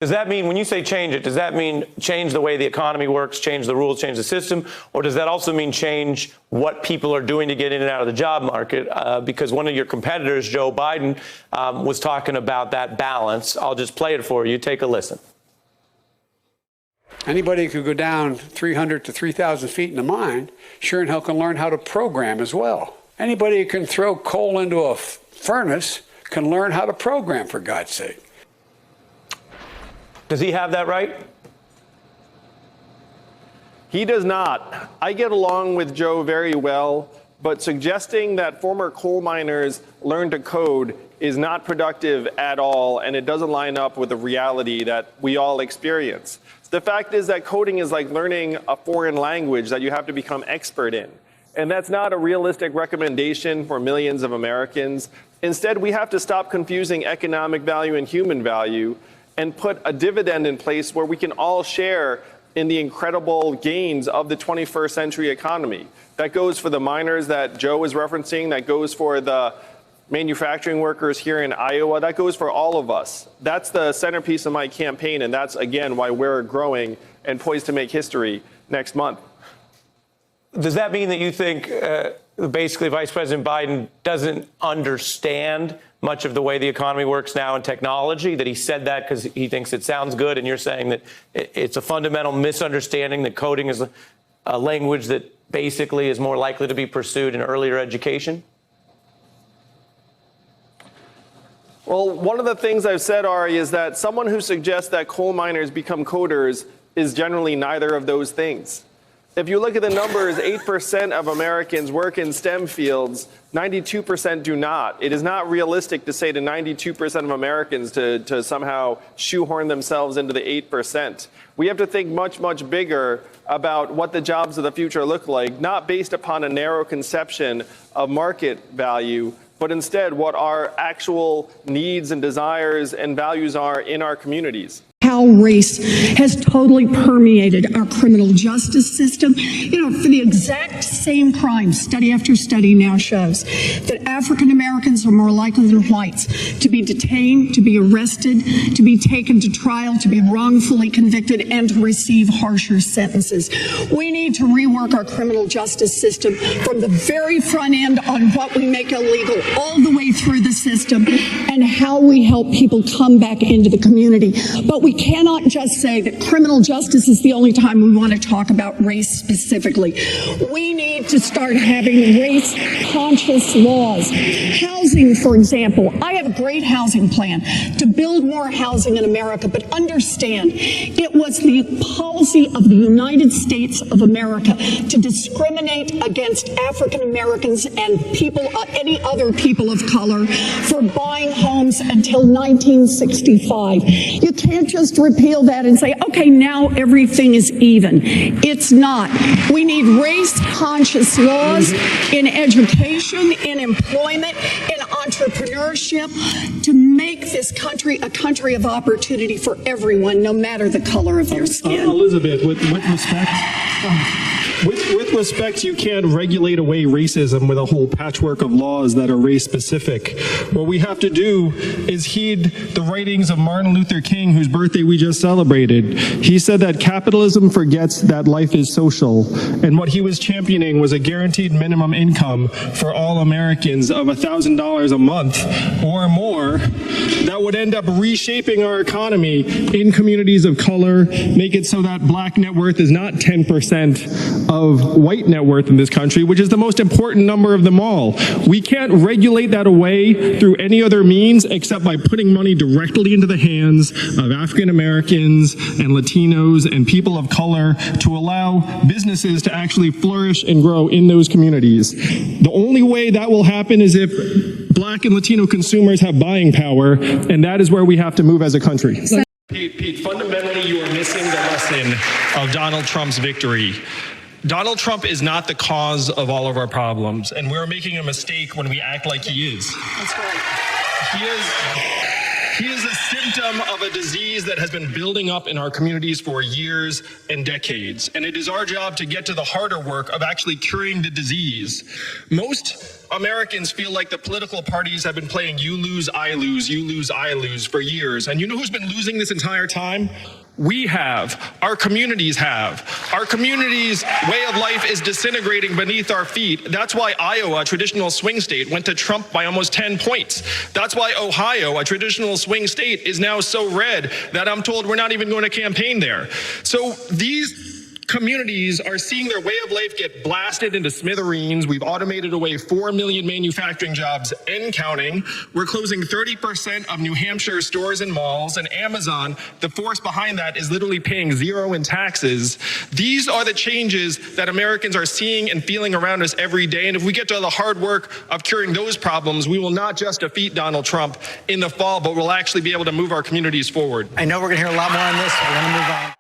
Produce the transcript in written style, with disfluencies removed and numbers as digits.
Does that mean, when you say change it, does that mean change the way the economy works, change the rules, change the system? Or does that also mean change what people are doing to get in and out of the job market? Because one of your competitors, Joe Biden, was talking about that balance. I'll just play it for you. Take a listen. Anybody could go down 300 to 3,000 feet in the mine, sure and hell can learn how to program as well. Anybody who can throw coal into a furnace can learn how to program, for God's sake. Does he have that right? He does not. I get along with Joe very well, but suggesting that former coal miners learn to code is not productive at all, and it doesn't line up with the reality that we all experience. The fact is that coding is like learning a foreign language that you have to become expert in. And that's not a realistic recommendation for millions of Americans. Instead, we have to stop confusing economic value and human value and put a dividend in place where we can all share in the incredible gains of the 21st century economy. That goes for the miners that Joe is referencing, that goes for the manufacturing workers here in Iowa, that goes for all of us. That's the centerpiece of my campaign, and that's, again, why we're growing and poised to make history next month. Does that mean that you think basically Vice President Biden doesn't understand much of the way the economy works now in technology, that he said that because he thinks it sounds good, and you're saying that it's a fundamental misunderstanding that coding is a language that basically is more likely to be pursued in earlier education? Well, one of the things I've said, Ari, is that someone who suggests that coal miners become coders is generally neither of those things. If you look at the numbers, 8% of Americans work in STEM fields, 92% do not. It is not realistic to say to 92% of Americans to somehow shoehorn themselves into the 8%. We have to think much, much bigger about what the jobs of the future look like, not based upon a narrow conception of market value, but instead what our actual needs and desires and values are in our communities. How race has totally permeated our criminal justice system. You know, for the exact same crimes, study after study now shows that African Americans are more likely than whites to be detained, to be arrested, to be taken to trial, to be wrongfully convicted, and to receive harsher sentences. We need to rework our criminal justice system from the very front end on what we make illegal all the way through the system and how we help people come back into the community. But we cannot just say that criminal justice is the only time we want to talk about race specifically. We need to start having race-conscious laws. Housing, for example. I have a great housing plan to build more housing in America, but understand it was the policy of the United States of America to discriminate against African Americans and people, any other people of color, for buying homes until 1965. You can't just repeal that and say, okay, now everything is even. It's not. We need race-conscious laws in education, in employment, in entrepreneurship to make this country a country of opportunity for everyone, no matter the color of their skin. Elizabeth, with respect, with respect, you can't regulate away racism with a whole patchwork of laws that are race-specific. What we have to do is heed the writings of Martin Luther King, whose birthday we just celebrated. He said that capitalism forgets that life is social, and what he was championing was a guaranteed minimum income for all Americans of $1,000 a month or more that would end up reshaping our economy in communities of color, make it so that black net worth is not 10% of white net worth in this country, which is the most important number of them all. We can't regulate that away through any other means except by putting money directly into the hands of African Americans and Latinos and people of color to allow businesses to actually flourish and grow in those communities. The only way that will happen is if Black and Latino consumers have buying power, and that is where we have to move as a country. Pete, fundamentally you are missing the lesson of Donald Trump's victory. Donald Trump is not the cause of all of our problems, and we're making a mistake when we act like he is. That's right. He is a symptom of a disease that has been building up in our communities for years and decades, and it is our job to get to the harder work of actually curing the disease. Most Americans feel like the political parties have been playing you lose, I lose, you lose, I lose for years. And you know who's been losing this entire time? We have. Our communities have. Our communities' way of life is disintegrating beneath our feet. That's why Iowa, a traditional swing state, went to Trump by almost 10 points. That's why Ohio, a traditional swing state, is now so red that I'm told we're not even going to campaign there. So these communities are seeing their way of life get blasted into smithereens. We've automated away 4 million manufacturing jobs and counting. We're closing 30% of New Hampshire stores and malls, and Amazon, the force behind that, is literally paying zero in taxes. These are the changes that Americans are seeing and feeling around us every day. And if we get to the hard work of curing those problems, we will not just defeat Donald Trump in the fall, but we'll actually be able to move our communities forward. I know we're going to hear a lot more on this. We're going to move on.